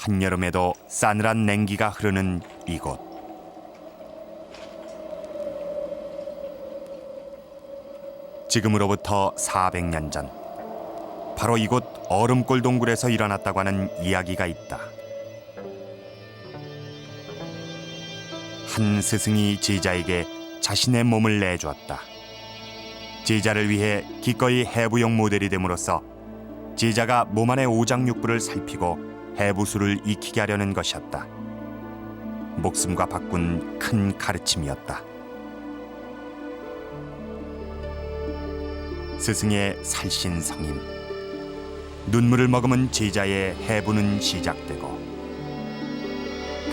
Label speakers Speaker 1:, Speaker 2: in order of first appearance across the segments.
Speaker 1: 한여름에도 싸늘한 냉기가 흐르는 이곳. 지금으로부터 400년 전, 바로 이곳 얼음골 동굴에서 일어났다고 하는 이야기가 있다. 한 스승이 제자에게 자신의 몸을 내주었다. 제자를 위해 기꺼이 해부용 모델이 됨으로써 제자가 몸 안의 오장육부를 살피고 해부술을 익히게 하려는 것이었다. 목숨과 바꾼 큰 가르침이었다. 스승의 살신성임, 눈물을 머금은 제자의 해부는 시작되고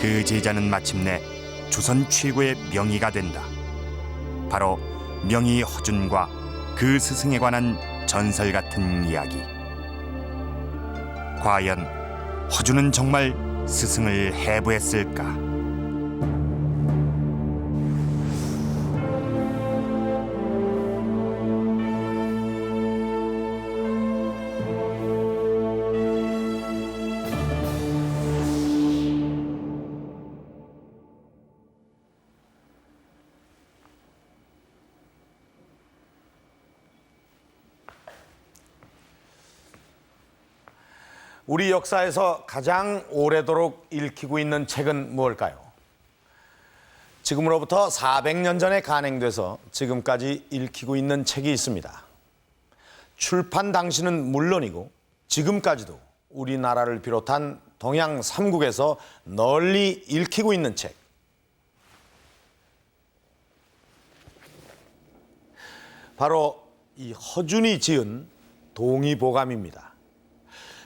Speaker 1: 그 제자는 마침내 조선 최고의 명의가 된다. 바로 명의 허준과 그 스승에 관한 전설 같은 이야기. 과연 허준은 정말 스승을 해부했을까?
Speaker 2: 우리 역사에서 가장 오래도록 읽히고 있는 책은 무엇일까요? 지금으로부터 400년 전에 간행돼서 지금까지 읽히고 있는 책이 있습니다. 출판 당시는 물론이고 지금까지도 우리나라를 비롯한 동양 3국에서 널리 읽히고 있는 책. 바로 이 허준이 지은 동의보감입니다.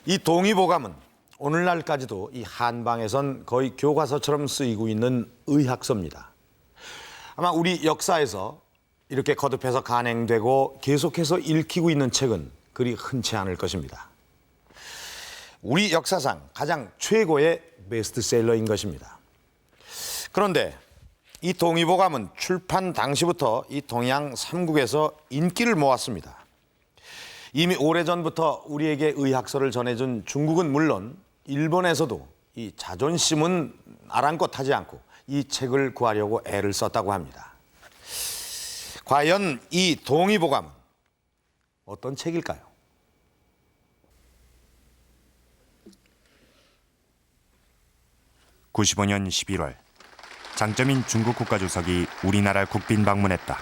Speaker 2: 이 동의보감은 오늘날까지도 이 한방에선 거의 교과서처럼 쓰이고 있는 의학서입니다. 아마 우리 역사에서 이렇게 거듭해서 간행되고 계속해서 읽히고 있는 책은 그리 흔치 않을 것입니다. 우리 역사상 가장 최고의 베스트셀러인 것입니다. 그런데 이 동의보감은 출판 당시부터 이 동양 3국에서 인기를 모았습니다. 이미 오래전부터 우리에게 의학서를 전해준 중국은 물론 일본에서도 이 자존심은 아랑곳하지 않고 이 책을 구하려고 애를 썼다고 합니다. 과연 이 동의보감은 어떤 책일까요?
Speaker 1: (95년 11월) 장점인 중국 국가주석이 우리나라 국빈 방문했다.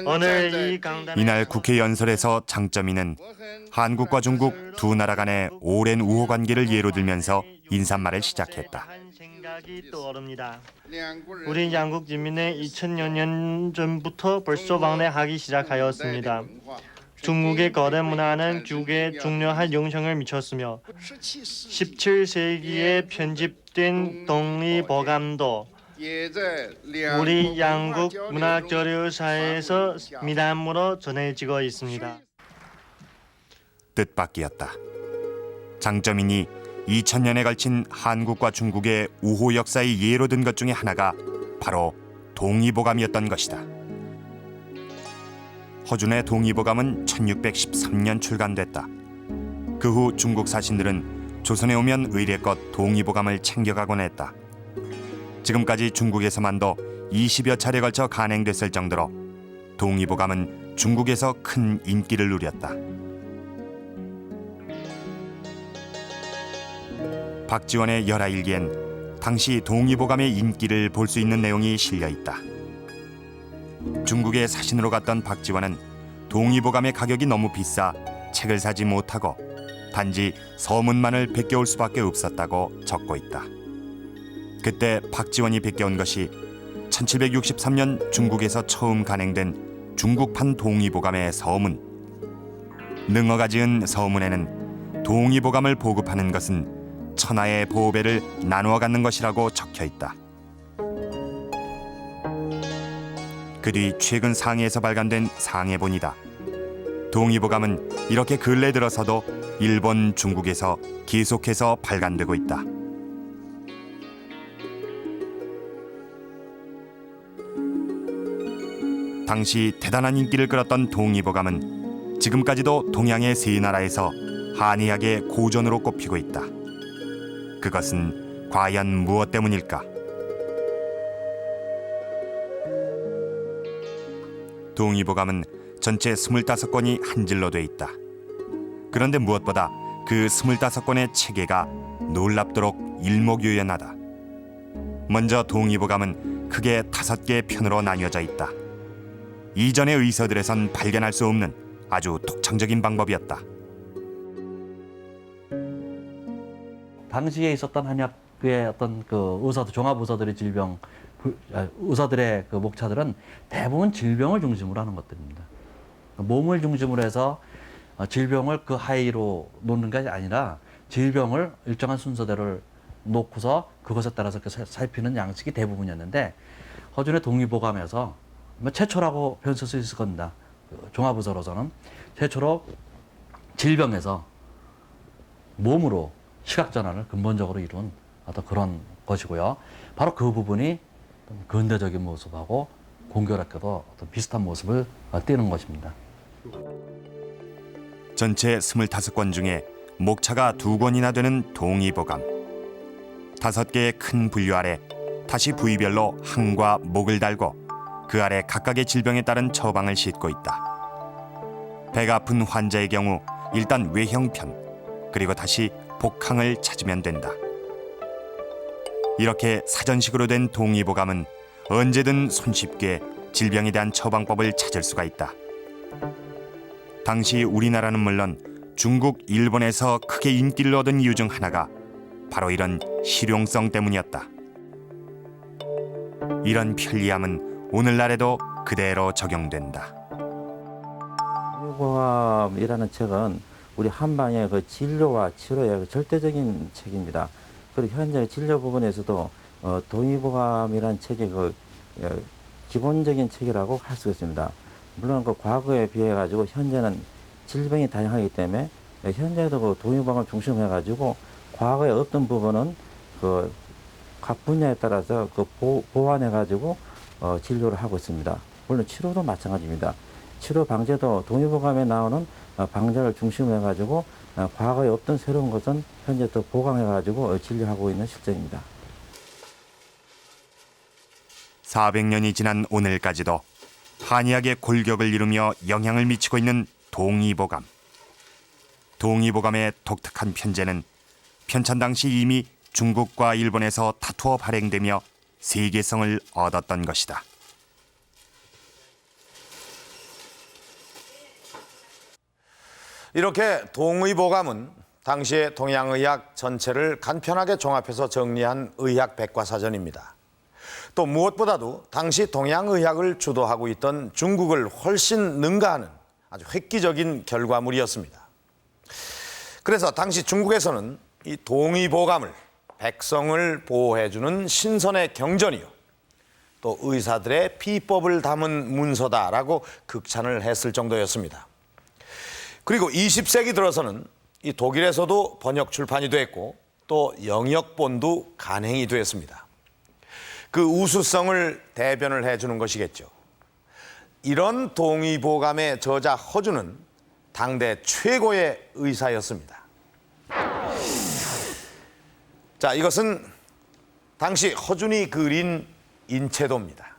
Speaker 3: 오늘
Speaker 1: 이날 국회 연설에서 장점인은 한국과 중국 두 나라 간의 오랜 우호 관계를 예로 들면서 인사말을 시작했다.
Speaker 3: 우리 양국人民은 2000여 년 전부터 벌써 왕래하기 시작하였습니다. 중국의 거대 문화는 중국에 중요한 영향을 미쳤으며 17세기에 편집된 동의보감도 우리 양국 문학 저료사에서 미담으로 전해지고 있습니다.
Speaker 1: 뜻밖이었다. 장점인이 2000년에 걸친 한국과 중국의 우호 역사의 예로 든 것 중에 하나가 바로 동의보감이었던 것이다. 허준의 동의보감은 1613년 출간됐다. 그 후 중국 사신들은 조선에 오면 의례껏 동의보감을 챙겨가곤 했다. 지금까지 중국에서만도 20여 차례 걸쳐 간행됐을 정도로 동의보감은 중국에서 큰 인기를 누렸다. 박지원의 열하일기엔 당시 동의보감의 인기를 볼 수 있는 내용이 실려 있다. 중국에 사신으로 갔던 박지원은 동의보감의 가격이 너무 비싸 책을 사지 못하고 단지 서문만을 베껴올 수밖에 없었다고 적고 있다. 그때 박지원이 베껴온 것이 1763년 중국에서 처음 간행된 중국판 동의보감의 서문. 능어가 지은 서문에는 동의보감을 보급하는 것은 천하의 보배를 나누어 갖는 것이라고 적혀 있다. 그 뒤 최근 상해에서 발간된 상해본이다. 동의보감은 이렇게 근래 들어서도 일본, 중국에서 계속해서 발간되고 있다. 당시 대단한 인기를 끌었던 동의보감은 지금까지도 동양의 세 나라에서 한의학의 고전으로 꼽히고 있다. 그것은 과연 무엇 때문일까? 동의보감은 전체 25권이 한 질로 돼 있다. 그런데 무엇보다 그 25권의 체계가 놀랍도록 일목요연하다. 먼저 동의보감은 크게 5개의 편으로 나뉘어져 있다. 이전의 의서들에선 발견할 수 없는 아주 독창적인 방법이었다.
Speaker 4: 당시에 있었던 한의학의 어떤 그 의사들, 종합 의사들의 질병, 의사들의 그 목차들은 대부분 질병을 중심으로 하는 것들입니다. 몸을 중심으로 해서 질병을 그 하위로 놓는 것이 아니라 질병을 일정한 순서대로 놓고서 그것에 따라서 살피는 양식이 대부분이었는데, 허준의 동의보감에서 최초라고 표현 쓸 수 있을 겁니다. 종합의사로서는 최초로 질병에서 몸으로 시각전환을 근본적으로 이룬 어떤 그런 것이고요. 바로 그 부분이 근대적인 모습하고 공교롭게도 어떤 비슷한 모습을 띠는 것입니다.
Speaker 1: 전체 25권 중에 목차가 2권이나 되는 동의보감. 5개의 큰 분류 아래 다시 부위별로 항과 목을 달고 그 아래 각각의 질병에 따른 처방을 싣고 있다. 배가 아픈 환자의 경우 일단 외형편, 그리고 다시 복항을 찾으면 된다. 이렇게 사전식으로 된 동의보감은 언제든 손쉽게 질병에 대한 처방법을 찾을 수가 있다. 당시 우리나라는 물론 중국, 일본에서 크게 인기를 얻은 이유 중 하나가 바로 이런 실용성 때문이었다. 이런 편리함은 오늘날에도 그대로 적용된다.
Speaker 5: 동의보감이라는 책은 우리 한방의 그 진료와 치료의 그 절대적인 책입니다. 그리고 현재 진료 부분에서도 동의보감이라는 책이 그 기본적인 책이라고 할 수 있습니다. 물론 그 과거에 비해 가지고 현재는 질병이 다양하기 때문에 현재도 그 동의보감을 중심해 가지고 과거에 어떤 부분은 그 각 분야에 따라서 그 보완해 가지고 진료를 하고 있습니다. 물론 치료도 마찬가지입니다. 치료 방제도 동의보감에 나오는 방제를 중심으로 해가지고 과거에 없던 새로운 것은 현재 또 보강해가지고 진료하고 있는 실정입니다.
Speaker 1: 400년이 지난 오늘까지도 한의학의 골격을 이루며 영향을 미치고 있는 동의보감. 동의보감의 독특한 편제는 편찬 당시 이미 중국과 일본에서 다투어 발행되며 세계성을 얻었던 것이다.
Speaker 2: 이렇게 동의보감은 당시의 동양의학 전체를 간편하게 종합해서 정리한 의학 백과사전입니다. 또 무엇보다도 당시 동양의학을 주도하고 있던 중국을 훨씬 능가하는 아주 획기적인 결과물이었습니다. 그래서 당시 중국에서는 이 동의보감을 백성을 보호해주는 신선의 경전이요, 또 의사들의 비법을 담은 문서다라고 극찬을 했을 정도였습니다. 그리고 20세기 들어서는 이 독일에서도 번역 출판이 됐고 또 영역본도 간행이 됐습니다. 그 우수성을 대변을 해주는 것이겠죠. 이런 동의보감의 저자 허준은 당대 최고의 의사였습니다. 자, 이것은 당시 허준이 그린 인체도입니다.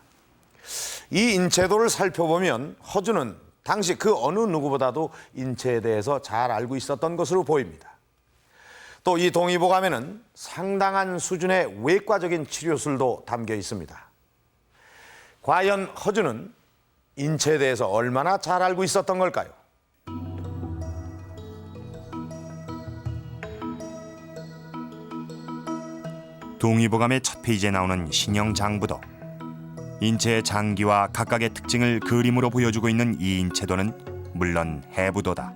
Speaker 2: 이 인체도를 살펴보면 허준은 당시 그 어느 누구보다도 인체에 대해서 잘 알고 있었던 것으로 보입니다. 또 이 동의보감에는 상당한 수준의 외과적인 치료술도 담겨 있습니다. 과연 허준은 인체에 대해서 얼마나 잘 알고 있었던 걸까요?
Speaker 1: 동의보감의 첫 페이지에 나오는 신형장부도 인체의 장기와 각각의 특징을 그림으로 보여주고 있는 이 인체도는 물론 해부도다.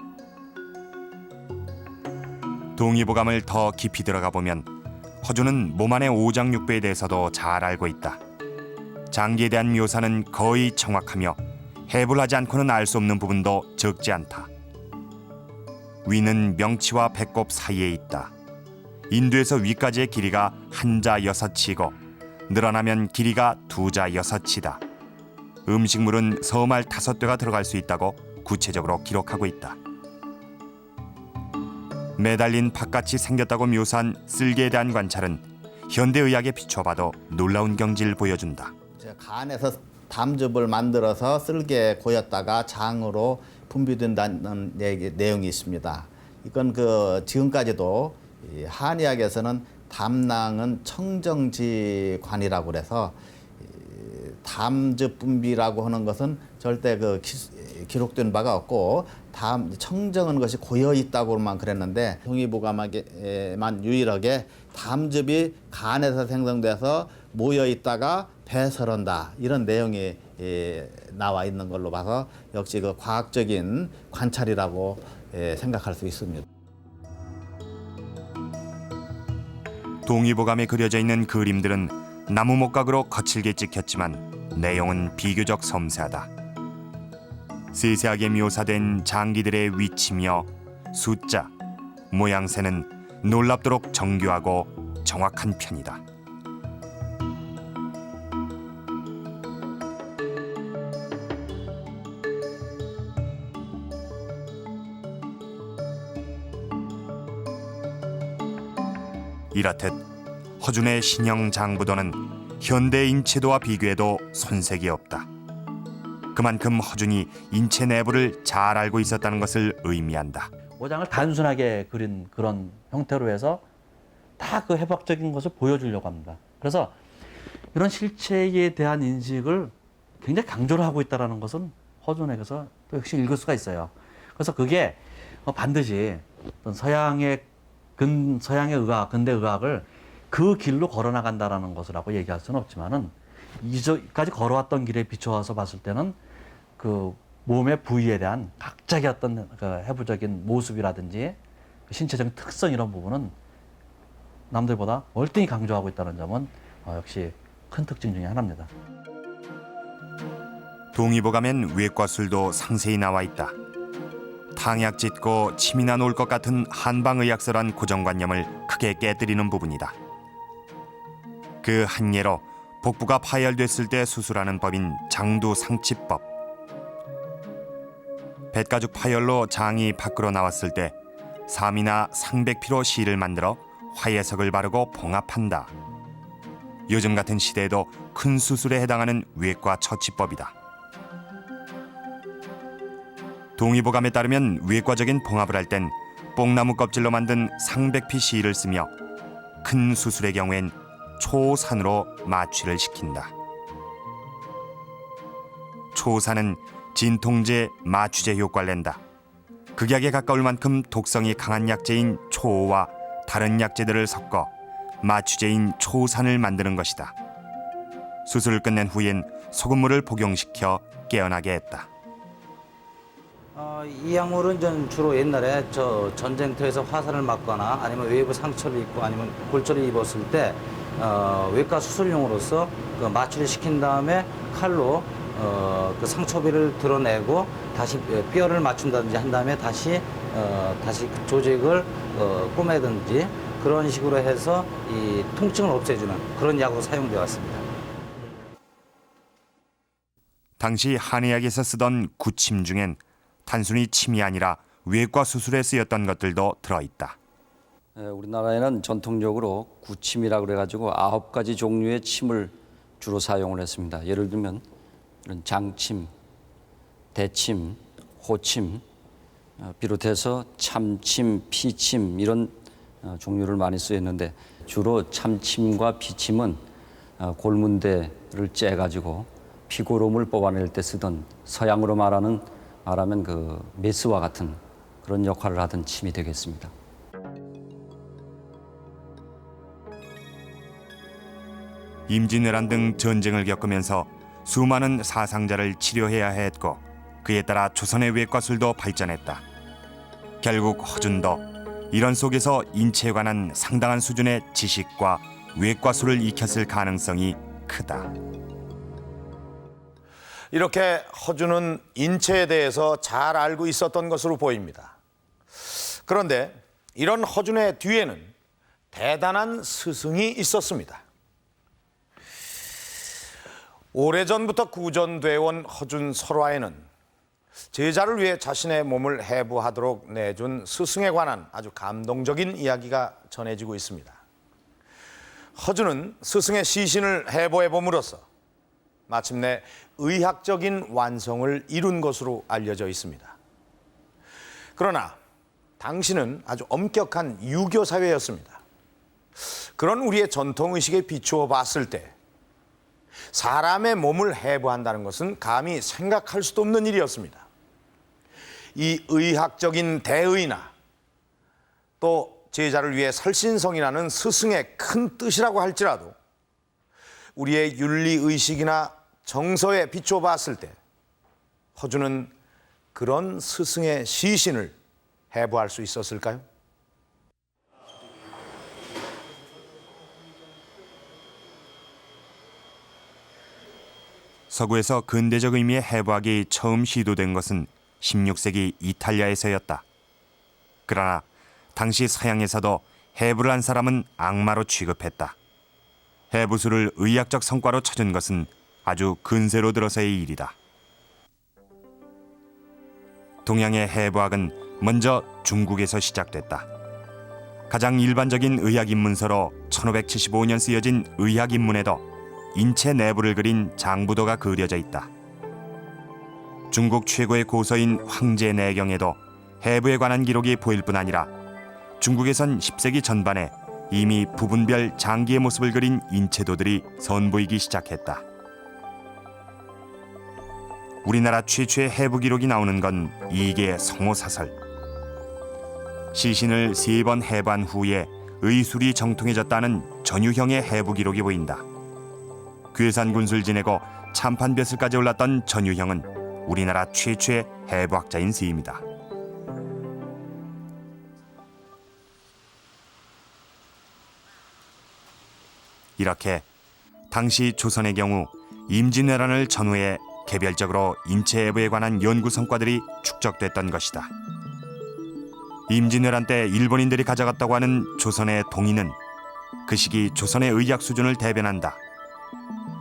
Speaker 1: 동의보감을 더 깊이 들어가 보면 허준은 몸 안의 오장육부에 대해서도 잘 알고 있다. 장기에 대한 묘사는 거의 정확하며 해부를 하지 않고는 알 수 없는 부분도 적지 않다. 위는 명치와 배꼽 사이에 있다. 인두에서 위까지의 길이가 한자 6치고 늘어나면 길이가 2자 6치다. 음식물은 서말 5대가 들어갈 수 있다고 구체적으로 기록하고 있다. 매달린 팥같이 생겼다고 묘사한 쓸개에 대한 관찰은 현대의학에 비춰봐도 놀라운 경지를 보여준다.
Speaker 6: 간에서 담즙을 만들어서 쓸개 고였다가 장으로 분비된다는 내용이 있습니다. 이건 지금까지도 이 한의학에서는 담낭은 청정지관이라고 그래서 담즙 분비라고 하는 것은 절대 기록된 바가 없고 청정한 것이 고여 있다고만 그랬는데 동의보감에만 유일하게 담즙이 간에서 생성돼서 모여 있다가 배설한다 이런 내용이 나와 있는 걸로 봐서 역시 과학적인 관찰이라고 생각할 수 있습니다.
Speaker 1: 동의보감에 그려져 있는 그림들은 나무 목각으로 거칠게 찍혔지만 내용은 비교적 섬세하다. 세세하게 묘사된 장기들의 위치며 숫자, 모양새는 놀랍도록 정교하고 정확한 편이다. 이렇듯 허준의 신형 장부도는 현대 인체도와 비교해도 손색이 없다. 그만큼 허준이 인체 내부를 잘 알고 있었다는 것을 의미한다.
Speaker 4: 모장을 단순하게 그린 그런 형태로 해서 다 그 해박적인 것을 보여주려고 합니다. 그래서 이런 실체에 대한 인식을 굉장히 강조를 하고 있다는 것은 허준에게서 또 역시 읽을 수가 있어요. 그래서 그게 반드시 어떤 서양의 의학, 근대 의학을 그 길로 걸어나간다라는 것이라고 얘기할 수는 없지만은 이전까지 걸어왔던 길에 비춰서 봤을 때는 그 몸의 부위에 대한 각자의 어떤 해부적인 모습이라든지 신체적인 특성 이런 부분은 남들보다 월등히 강조하고 있다는 점은 역시 큰 특징 중에 하나입니다.
Speaker 1: 동의보감엔 외과술도 상세히 나와 있다. 탕약 짙고 침이나 놓을 것 같은 한방의학서란 고정관념을 크게 깨뜨리는 부분이다. 그 한 예로 복부가 파열됐을 때 수술하는 법인 장두상치법. 뱃가죽 파열로 장이 밖으로 나왔을 때 삼이나 상백피로 실을 만들어 화예석을 바르고 봉합한다. 요즘 같은 시대에도 큰 수술에 해당하는 외과 처치법이다. 동의보감에 따르면 외과적인 봉합을 할 땐 뽕나무 껍질로 만든 상백피 실을 쓰며 큰 수술의 경우엔 초산으로 마취를 시킨다. 초산은 진통제, 마취제 효과를 낸다. 극약에 가까울 만큼 독성이 강한 약재인 초오와 다른 약재들을 섞어 마취제인 초산을 만드는 것이다. 수술을 끝낸 후엔 소금물을 복용시켜 깨어나게 했다.
Speaker 7: 이 약물은 주로 옛날에 전쟁터에서 화살을 맞거나 아니면 외부 상처를 입고 아니면 골절을 입었을 때 외과 수술용으로서 마취를 시킨 다음에 칼로 그 상처비를 드러내고 다시 뼈를 맞춘다든지 한 다음에 다시 그 조직을 꼬매든지 그런 식으로 해서 이 통증을 없애주는 그런 약으로 사용되어 왔습니다.
Speaker 1: 당시 한의학에서 쓰던 구침 중엔 단순히 침이 아니라 외과 수술에 쓰였던 것들도 들어있다.
Speaker 8: 우리나라에는 전통적으로 구침이라고 그래가지고 9가지 종류의 침을 주로 사용을 했습니다. 예를 들면 이런 장침, 대침, 호침 비롯해서 참침, 피침 이런 종류를 많이 쓰였는데 주로 참침과 피침은 골문대를 째가지고 피고름을 뽑아낼 때 쓰던 서양으로 말하면 그 메스와 같은 그런 역할을 하던 침이 되겠습니다.
Speaker 1: 임진왜란 등 전쟁을 겪으면서 수많은 사상자를 치료해야 했고 그에 따라 조선의 외과술도 발전했다. 결국 허준도 이런 속에서 인체에 관한 상당한 수준의 지식과 외과술을 익혔을 가능성이 크다.
Speaker 2: 이렇게 허준은 인체에 대해서 잘 알고 있었던 것으로 보입니다. 그런데 이런 허준의 뒤에는 대단한 스승이 있었습니다. 오래전부터 구전돼 온 허준 설화에는 제자를 위해 자신의 몸을 해부하도록 내준 스승에 관한 아주 감동적인 이야기가 전해지고 있습니다. 허준은 스승의 시신을 해부해 봄으로써 마침내 의학적인 완성을 이룬 것으로 알려져 있습니다. 그러나 당시는 아주 엄격한 유교 사회였습니다. 그런 우리의 전통의식에 비추어 봤을 때 사람의 몸을 해부한다는 것은 감히 생각할 수도 없는 일이었습니다. 이 의학적인 대의나 또 제자를 위해 설신성이라는 스승의 큰 뜻이라고 할지라도 우리의 윤리의식이나 정서에 비추어 봤을 때 허준은 그런 스승의 시신을 해부할 수 있었을까요?
Speaker 1: 서구에서 근대적 의미의 해부학이 처음 시도된 것은 16세기 이탈리아에서였다. 그러나 당시 서양에서도 해부를 한 사람은 악마로 취급했다. 해부술을 의학적 성과로 찾은 것은 아주 근세로 들어서의 일이다. 동양의 해부학은 먼저 중국에서 시작됐다. 가장 일반적인 의학입문서로 1575년 쓰여진 의학입문에도 인체 내부를 그린 장부도가 그려져 있다. 중국 최고의 고서인 황제내경에도 해부에 관한 기록이 보일 뿐 아니라 중국에선 10세기 전반에 이미 부분별 장기의 모습을 그린 인체도들이 선보이기 시작했다. 우리나라 최초의 해부 기록이 나오는 건 이계 성호사설. 시신을 3번 해부한 후에 의술이 정통해졌다는 전유형의 해부 기록이 보인다. 괴산 군수를 지내고 참판벼슬까지 올랐던 전유형은 우리나라 최초의 해부학자인 셈이다. 이렇게 당시 조선의 경우 임진왜란을 전후해 개별적으로 인체 해부에 관한 연구 성과들이 축적됐던 것이다. 임진왜란 때 일본인들이 가져갔다고 하는 조선의 동의는 그 시기 조선의 의학 수준을 대변한다.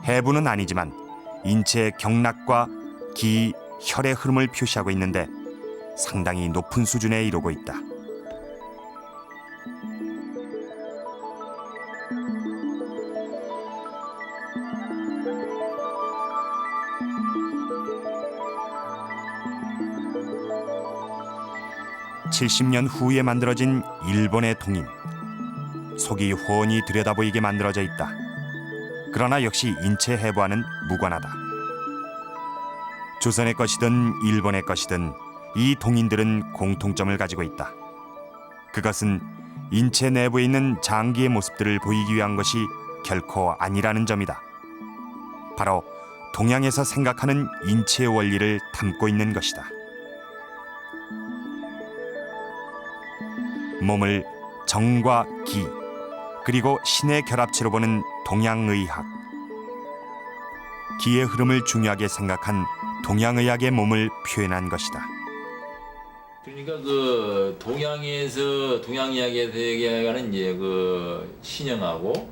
Speaker 1: 해부는 아니지만 인체의 경락과 기, 혈의 흐름을 표시하고 있는데 상당히 높은 수준에 이르고 있다. (70년) 후에 만들어진 일본의 동인. 속이 훤히 들여다보이게 만들어져 있다. 그러나 역시 인체 해부와는 무관하다. 조선의 것이든 일본의 것이든 이 동인들은 공통점을 가지고 있다. 그것은 인체 내부에 있는 장기의 모습들을 보이기 위한 것이 결코 아니라는 점이다. 바로 동양에서 생각하는 인체의 원리를 담고 있는 것이다. 몸을 정과 기, 그리고 신의 결합체로 보는 동양의학. 기의 흐름을 중요하게 생각한 동양의학의 몸을 표현한 것이다.
Speaker 9: 그러니까 그 동양에서 동양의학에서 얘기하는 이제 그 신형하고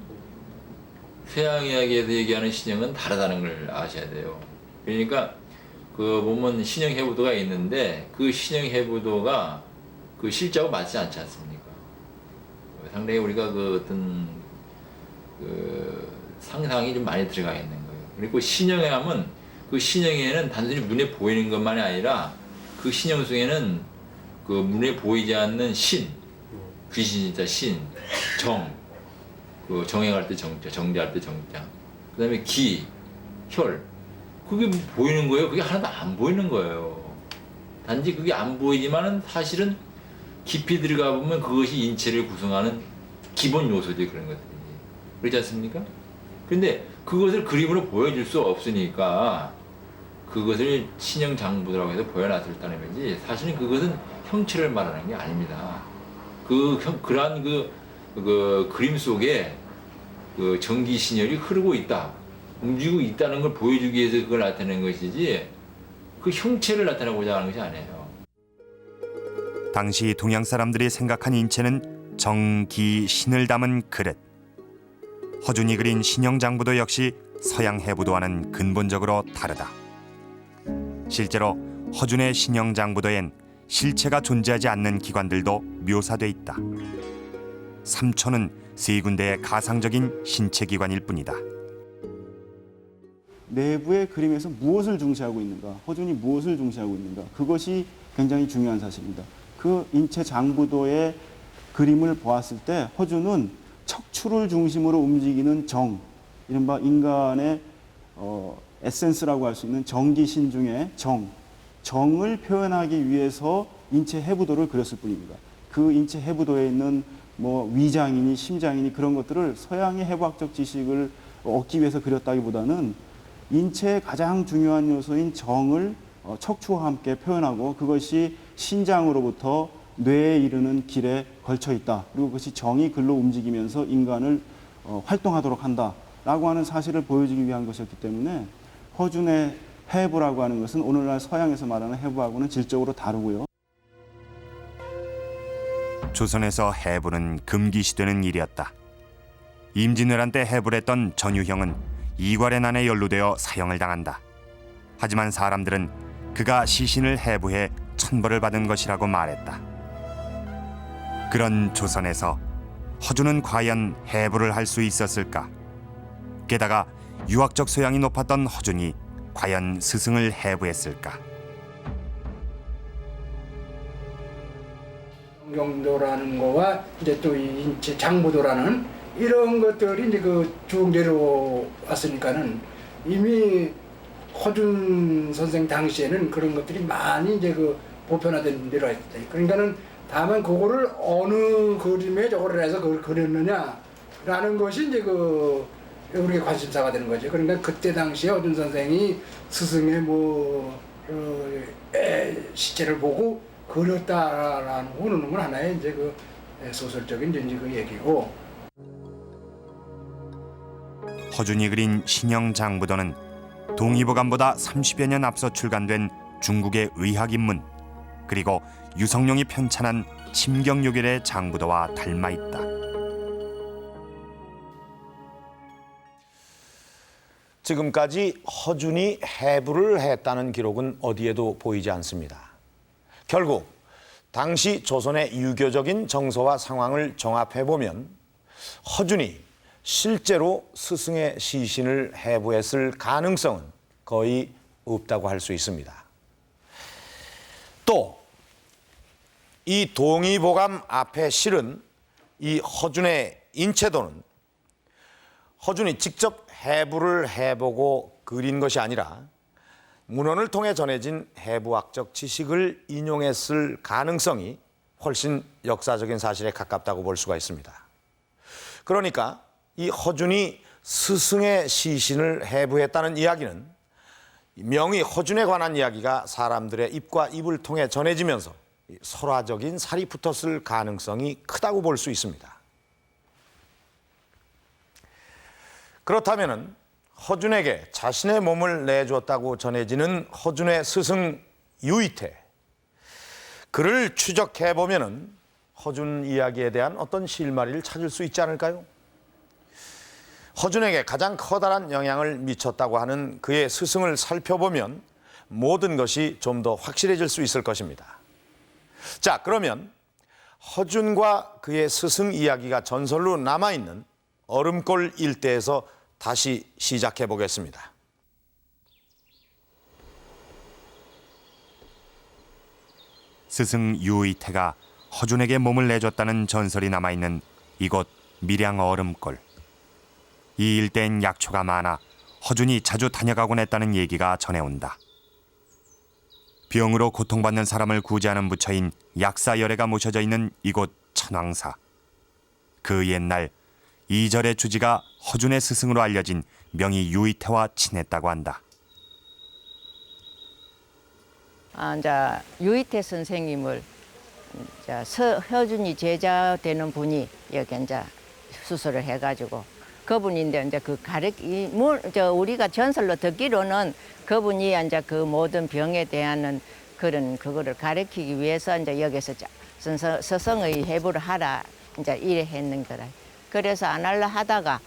Speaker 9: 서양의학에서 얘기하는 신형은 다르다는 걸 아셔야 돼요. 그러니까 그 보면 신형 해부도가 있는데 그 신형 해부도가 그 실제하고 맞지 않지 않습니까? 상당히 우리가 그 어떤 그 상상이 좀 많이 들어가 있는 거예요. 그리고 신형에 하면 그 신형에는 단순히 눈에 보이는 것만이 아니라 그 신형 속에는 그 눈에 보이지 않는 신, 귀신 진짜 신, 정, 그 정행할 때 정자, 정자할 때 정자, 그다음에 기, 혈, 그게 보이는 거예요. 그게 하나도 안 보이는 거예요. 단지 그게 안 보이지만은 사실은 깊이 들어가 보면 그것이 인체를 구성하는 기본 요소지 그런 것들이. 그렇지 않습니까? 근데 그것을 그림으로 보여줄 수 없으니까 그것을 신형 장부라고 해서 보여놨었다는 거지 사실은 그것은 형체를 말하는 게 아닙니다. 그러한 그 그림 속에 그 전기 신혈이 흐르고 있다, 움직이고 있다는 걸 보여주기 위해서 그걸 나타내는 것이지 그 형체를 나타내고자 하는 것이 아니에요.
Speaker 1: 당시 동양 사람들이 생각한 인체는 정, 기, 신을 담은 그릇. 허준이 그린 신형 장부도 역시 서양 해부도와는 근본적으로 다르다. 실제로 허준의 신형장부도엔 실체가 존재하지 않는 기관들도 묘사돼 있다. 3초는 세 군데의 가상적인 신체 기관일 뿐이다.
Speaker 10: 내부의 그림에서 무엇을 중시하고 있는가, 허준이 무엇을 중시하고 있는가, 그것이 굉장히 중요한 사실입니다. 그 인체 장부도의 그림을 보았을 때 허준은 척추를 중심으로 움직이는 정, 이른바 인간의 에센스라고 할 수 있는 정기신 중에 정을 표현하기 위해서 인체 해부도를 그렸을 뿐입니다. 그 인체 해부도에 있는 뭐 위장이니 심장이니 그런 것들을 서양의 해부학적 지식을 얻기 위해서 그렸다기보다는 인체의 가장 중요한 요소인 정을 척추와 함께 표현하고 그것이 신장으로부터 뇌에 이르는 길에 걸쳐 있다. 그리고 그것이 정이 글로 움직이면서 인간을 활동하도록 한다라고 하는 사실을 보여주기 위한 것이었기 때문에 허준의 해부라고 하는 것은 오늘날 서양에서 말하는 해부하고는 질적으로 다르고요.
Speaker 1: 조선에서 해부는 금기시되는 일이었다. 임진왜란 때 해부를 했던 전유형은 이괄의 난에 연루되어 사형을 당한다. 하지만 사람들은 그가 시신을 해부해 천벌을 받은 것이라고 말했다. 그런 조선에서 허준은 과연 해부를 할 수 있었을까? 게다가 유학적 소양이 높았던 허준이 과연 스승을 해부했을까?
Speaker 11: 경도라는 거와 이제 또 인체 장부도라는 이런 것들이 이제 쭉 내려왔으니까는 이미 허준 선생 당시에는 그런 것들이 많이 이제 보편화된 데로 했다. 그러니까는 다만 그거를 어느 그림에 저거를 해서 그걸 그렸느냐라는 것이 이제 우리의 관심사가 되는 거죠. 그러니까 그때 당시에 허준 선생이 스승의 시체를 보고 그렸다라는 거는 하나의 이제 소설적인 이제 그 얘기고.
Speaker 1: 허준이 그린 신형장부도는 동의보감보다 30여 년 앞서 출간된 중국의 의학인문 그리고 유성룡이 편찬한 침경요결의 장부도와 닮아 있다.
Speaker 2: 지금까지 허준이 해부를 했다는 기록은 어디에도 보이지 않습니다. 결국 당시 조선의 유교적인 정서와 상황을 종합해보면 허준이 실제로 스승의 시신을 해부했을 가능성은 거의 없다고 할 수 있습니다. 또 이 동의보감 앞에 실은 이 허준의 인체도는 허준이 직접 해부를 해보고 그린 것이 아니라 문헌을 통해 전해진 해부학적 지식을 인용했을 가능성이 훨씬 역사적인 사실에 가깝다고 볼 수가 있습니다. 그러니까 이 허준이 스승의 시신을 해부했다는 이야기는 명의 허준에 관한 이야기가 사람들의 입과 입을 통해 전해지면서 설화적인 살이 붙었을 가능성이 크다고 볼 수 있습니다. 그렇다면 허준에게 자신의 몸을 내줬다고 전해지는 허준의 스승 유이태, 그를 추적해보면 허준 이야기에 대한 어떤 실마리를 찾을 수 있지 않을까요? 허준에게 가장 커다란 영향을 미쳤다고 하는 그의 스승을 살펴보면 모든 것이 좀 더 확실해질 수 있을 것입니다. 자, 그러면 허준과 그의 스승 이야기가 전설로 남아있는 얼음골 일대에서 다시 시작해 보겠습니다.
Speaker 1: 스승 유의태가 허준에게 몸을 내줬다는 전설이 남아있는 이곳 밀양 얼음골. 이 일대엔 약초가 많아 허준이 자주 다녀가곤 했다는 얘기가 전해온다. 병으로 고통받는 사람을 구제하는 부처인 약사열애가 모셔져 있는 이곳 천왕사. 그 옛날 이절의 주지가 허준의 스승으로 알려진 명의 유의태와 친했다고 한다.
Speaker 12: 이제 유의태 선생님을 서효준이 제자 되는 분이 여기 이제 수술을 해가지고 그분인데 이제 우리가 전설로 듣기로는 그분이 이제 그 모든 병에 대한 그거를 가르치기 위해서 이제 여기서 서성의 해부를 하라 이제 이래 했는 거라. 그래서 안 하려 하다가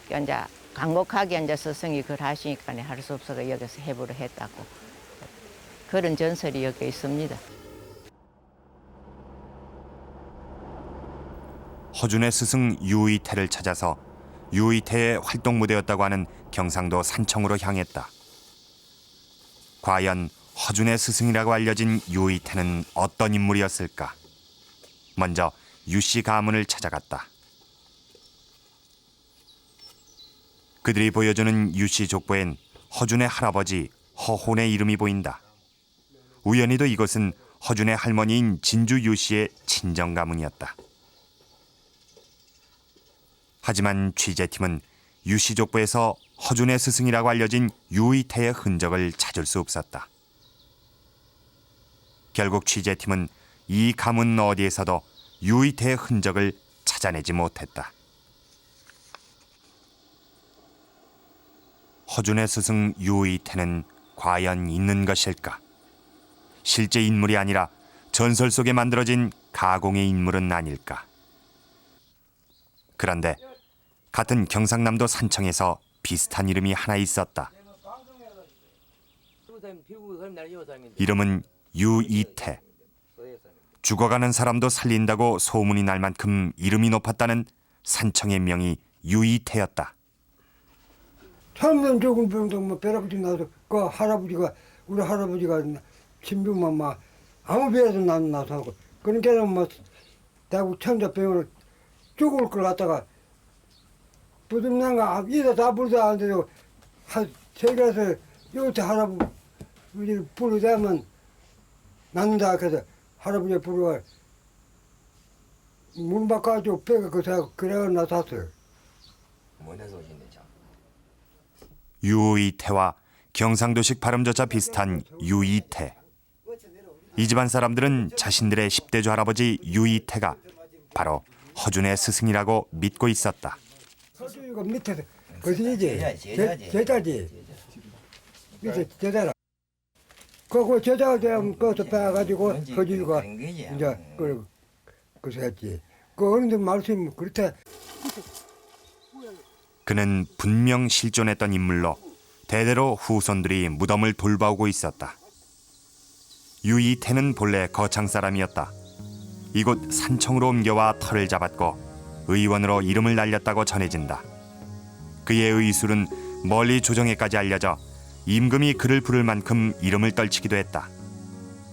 Speaker 12: 이제 간곡하게 이제 스승이 그걸 하시니까 할 수 없어서 여기서 해부를 했다고. 그런 전설이 여기 있습니다.
Speaker 1: 허준의 스승 유의태를 찾아서 유의태의 활동 무대였다고 하는 경상도 산청으로 향했다. 과연 허준의 스승이라고 알려진 유의태는 어떤 인물이었을까? 먼저 유씨 가문을 찾아갔다. 그들이 보여주는 유씨 족보엔 허준의 할아버지 허혼의 이름이 보인다. 우연히도 이것은 허준의 할머니인 진주 유씨의 친정 가문이었다. 하지만 취재팀은 유씨 족보에서 허준의 스승이라고 알려진 유의태의 흔적을 찾을 수 없었다. 결국 취재팀은 이 가문 어디에서도 유의태의 흔적을 찾아내지 못했다. 허준의 스승 유의태는 과연 있는 것일까? 실제 인물이 아니라 전설 속에 만들어진 가공의 인물은 아닐까? 그런데 같은 경상남도 산청에서 비슷한 이름이 하나 있었다. 이름은 유의태. 죽어가는 사람도 살린다고 소문이 날 만큼 이름이 높았다는 산청의 명이 유의태였다.
Speaker 13: 처음엔 조금 병도 뭐 배라부지 나서 그 할아버지가 우리 할아버지가 신병만 막 아무 배에도 나서 하고 그러니까 뭐 대구 천자병을 죽을 걸 갖다가 부dum난가 이다 다 부르다 하는데도 세계에서 요새 할아버지를 부르자면 난다 그래서 할아버지 부르가 문 바꿔가지고 배가 그래가 나섰어요.
Speaker 1: 유의태와 경상도식 발음조차 비슷한 유의태. 이 집안 사람들은 자신들의 10대조 할아버지 유의태가 바로 허준의 스승이라고 믿고 있었다.
Speaker 13: 서주가 밑에서 거슬리지 제자지 밑에 제자라. 그거 제자가 되면 그것도 빼가지고 서주가 이제 그래서 했지. 그 어른들 말씀이 그렇대.
Speaker 1: 그는 분명 실존했던 인물로 대대로 후손들이 무덤을 돌봐오고 있었다. 유의태는 본래 거창 사람이었다. 이곳 산청으로 옮겨와 터를 잡았고 의원으로 이름을 날렸다고 전해진다. 그의 의술은 멀리 조정에까지 알려져 임금이 그를 부를 만큼 이름을 떨치기도 했다.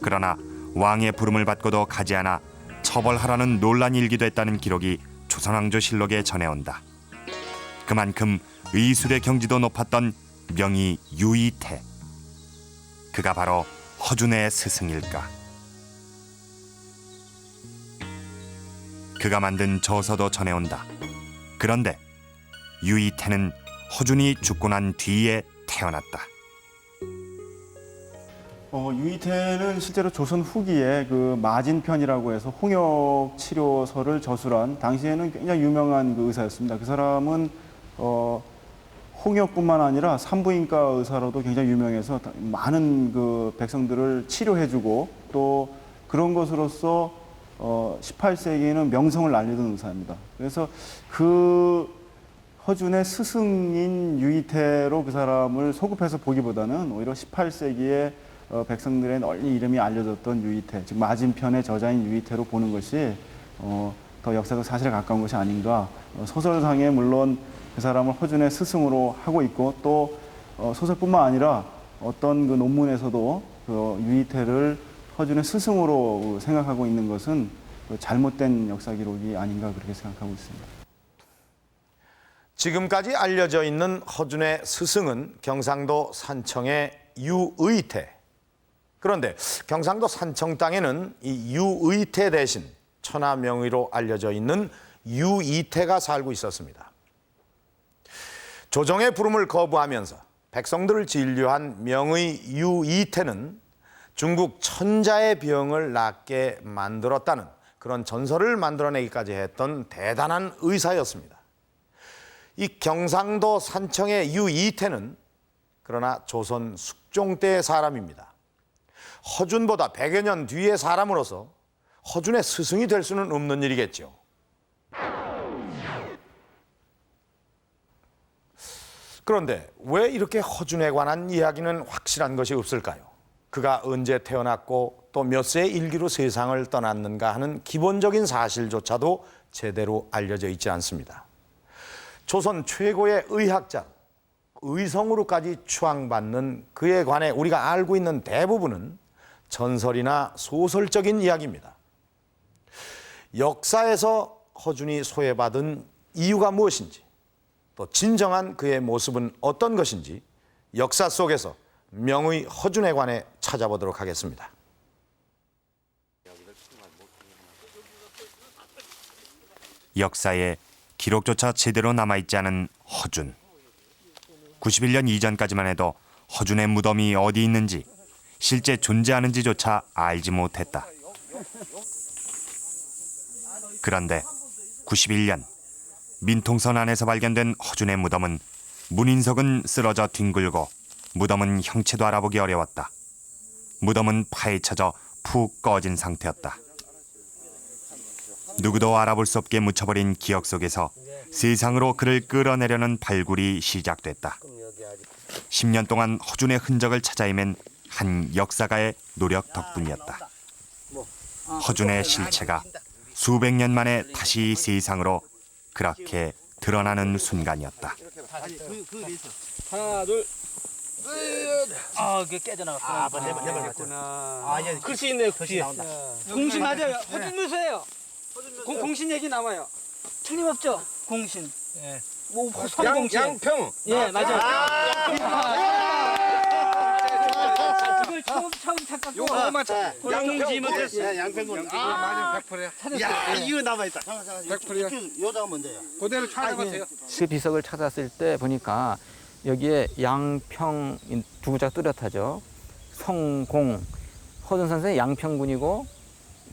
Speaker 1: 그러나 왕의 부름을 받고도 가지 않아 처벌하라는 논란이 일기도 했다는 기록이 조선왕조실록에 전해온다. 그만큼 의술의 경지도 높았던 명의 유의태. 그가 바로 허준의 스승일까? 그가 만든 저서도 전해온다. 그런데 유의태는 허준이 죽고 난 뒤에 태어났다.
Speaker 10: 유의태는 실제로 조선 후기에 그 마진편이라고 해서 홍역 치료서를 저술한 당시에는 굉장히 유명한 그 의사였습니다. 그 사람은 홍역뿐만 아니라 산부인과 의사로도 굉장히 유명해서 많은 그 백성들을 치료해주고 또 그런 것으로서 18세기에는 명성을 날리던 의사입니다. 그래서 그 허준의 스승인 유의태로 그 사람을 소급해서 보기보다는 오히려 18세기에 백성들의 널리 이름이 알려졌던 유의태, 즉 마진편의 저자인 유의태로 보는 것이 더 역사적 사실에 가까운 것이 아닌가. 소설상에 물론 그 사람을 허준의 스승으로 하고 있고 또 소설뿐만 아니라 어떤 그 논문에서도 그 유의태를 허준의 스승으로 생각하고 있는 것은 잘못된 역사 기록이 아닌가 그렇게 생각하고 있습니다.
Speaker 2: 지금까지 알려져 있는 허준의 스승은 경상도 산청의 유의태. 그런데 경상도 산청 땅에는 이 유의태 대신 천하명의로 알려져 있는 유의태가 살고 있었습니다. 조정의 부름을 거부하면서 백성들을 진료한 명의 유의태는 중국 천자의 병을 낫게 만들었다는 그런 전설을 만들어내기까지 했던 대단한 의사였습니다. 이 경상도 산청의 유의태는 그러나 조선 숙종 때의 사람입니다. 허준보다 100여 년 뒤의 사람으로서 허준의 스승이 될 수는 없는 일이겠죠. 그런데 왜 이렇게 허준에 관한 이야기는 확실한 것이 없을까요? 그가 언제 태어났고 또 몇 세의 일기로 세상을 떠났는가 하는 기본적인 사실조차도 제대로 알려져 있지 않습니다. 조선 최고의 의학자, 의성으로까지 추앙받는 그에 관해 우리가 알고 있는 대부분은 전설이나 소설적인 이야기입니다. 역사에서 허준이 소외받은 이유가 무엇인지, 또 진정한 그의 모습은 어떤 것인지 역사 속에서 명의 허준에 관해 찾아보도록 하겠습니다.
Speaker 1: 역사에 기록조차 제대로 남아있지 않은 허준. 91년 이전까지만 해도 허준의 무덤이 어디 있는지, 실제 존재하는지조차 알지 못했다. 그런데 91년 민통선 안에서 발견된 허준의 무덤은 문인석은 쓰러져 뒹굴고 무덤은 형체도 알아보기 어려웠다. 무덤은 파헤쳐져 푹 꺼진 상태였다. 누구도 알아볼 수 없게 묻혀버린 기억 속에서 세상으로 그를 끌어내려는 발굴이 시작됐다. 10년 동안 허준의 흔적을 찾아 헤맨 한 역사가의 노력 덕분이었다. 허준의 실체가 수백 년 만에 다시 세상으로 그렇게 드러나는 순간이었다.
Speaker 14: 하나, 둘. 그게 깨져나갔구나. 내버렸구나. 예. 글씨 있네요, 글씨. 공신 맞아요. 허준 묘소예요. 공신 얘기 나와요. 틀림없죠? 공신. 예. 뭐 성공신. 양평. 예, 맞아요. 이걸 처음 찾았고. 요거만 양지 못했어요. 양평군. 맞아, 100%야. 야, 이거 남아있다. 100%야. 요자가 뭔데요? 그대로 찾아보세요.
Speaker 15: 그 비석을 찾았을 때 보니까 여기에 양평 두 글자가 뚜렷하죠. 성공. 허준 선생이 양평군이고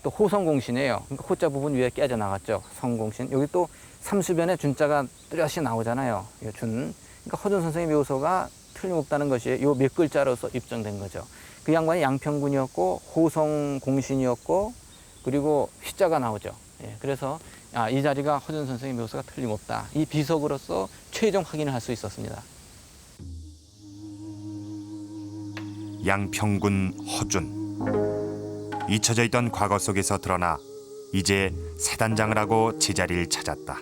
Speaker 15: 또 호성공신이에요. 그러니까 호자 부분 위에 깨져 나갔죠. 성공신. 여기 또 삼수변에 준자가 뚜렷이 나오잖아요. 이 준. 그러니까 허준 선생의 묘소가 틀림없다는 것이 이 몇 글자로서 입증된 거죠. 그 양반이 양평군이었고 호성공신이었고 그리고 휘자가 나오죠. 예, 그래서 이 자리가 허준 선생의 묘소가 틀림없다. 이 비석으로서 최종 확인을 할 수 있었습니다.
Speaker 1: 양평군 허준. 잊혀져 있던 과거 속에서 드러나 이제 새 단장을 하고 제자리를 찾았다.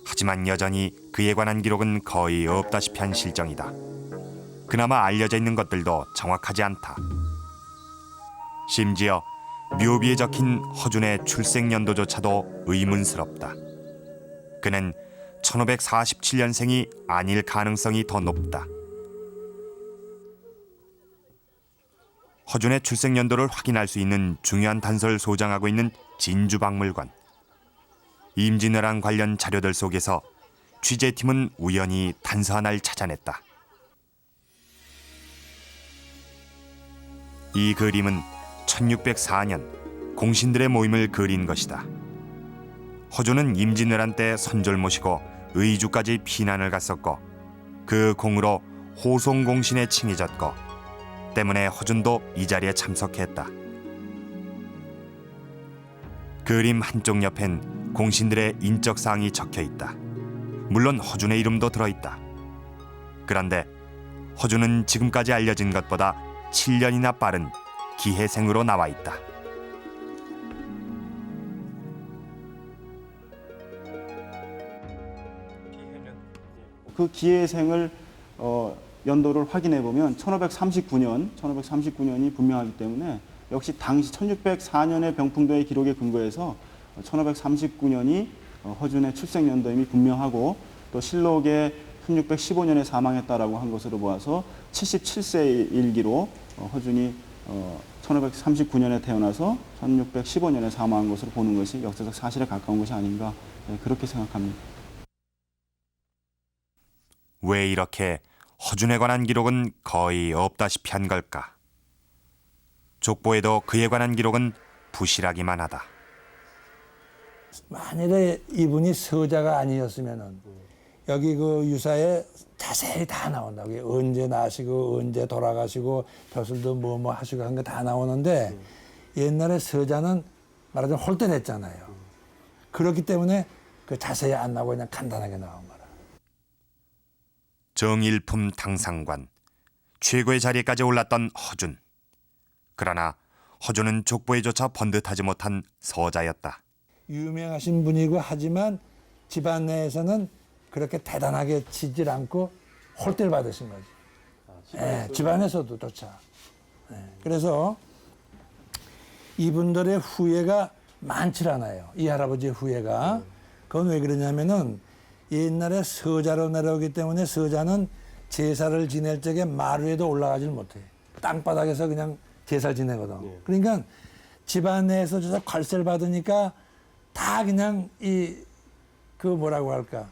Speaker 1: 하지만 여전히 그에 관한 기록은 거의 없다시피 한 실정이다. 그나마 알려져 있는 것들도 정확하지 않다. 심지어 묘비에 적힌 허준의 출생연도조차도 의문스럽다. 그는 1547년생이 아닐 가능성이 더 높다. 허준의 출생연도를 확인할 수 있는 중요한 단서를 소장하고 있는 진주박물관. 임진왜란 관련 자료들 속에서 취재팀은 우연히 단서 하나를 찾아냈다. 이 그림은 1604년 공신들의 모임을 그린 것이다. 허준은 임진왜란 때 선조를 모시고 의주까지 피난을 갔었고 그 공으로 호송공신에 칭해졌고 때문에 허준도 이 자리에 참석했다. 그림 한쪽 옆엔 공신들의 인적사항이 적혀 있다. 물론 허준의 이름도 들어있다. 그런데 허준은 지금까지 알려진 것보다 7년이나 빠른 기해생으로 나와 있다.
Speaker 10: 그 기해생을 연도를 확인해 보면 1539년이 분명하기 때문에 역시 당시 1604년의 병풍도의 기록에 근거해서 1539년이 허준의 출생 연도임이 분명하고 또 실록에 1615년에 사망했다라고 한 것으로 보아서 77세의 일기로 허준이 1539년에 태어나서 1615년에 사망한 것으로 보는 것이 역사적 사실에 가까운 것이 아닌가 그렇게 생각합니다.
Speaker 1: 왜 이렇게 허준에 관한 기록은 거의 없다시피 한 걸까? 족보에도 그에 관한 기록은 부실하기만 하다.
Speaker 16: 만일에 이분이 서자가 아니었으면은 여기 그 유사에 자세히 다 나온다고. 언제 나시고 언제 돌아가시고 벼슬도 뭐 하시고 한 거 다 나오는데 옛날에 서자는 말하자면 홀대냈잖아요. 그렇기 때문에 그 자세히 안 나오고 그냥 간단하게 나온 거라.
Speaker 1: 정일품 당상관. 최고의 자리까지 올랐던 허준. 그러나 허준은 족보에조차 번듯하지 못한 서자였다.
Speaker 16: 유명하신 분이고 하지만 집안 내에서는 그렇게 대단하게 치질 않고 홀대를 받으신 거지. 집안에서도조차. 그래서 이분들의 후예가 많지 않아요. 이 할아버지의 후예가. 그건 왜 그러냐면은 옛날에 서자로 내려오기 때문에 서자는 제사를 지낼 적에 말 위에도 올라가질 못해. 땅바닥에서 그냥 제사를 지내거든. 그러니까 집안 내에서 저 괄세를 받으니까 다 그냥 그 뭐라고 할까.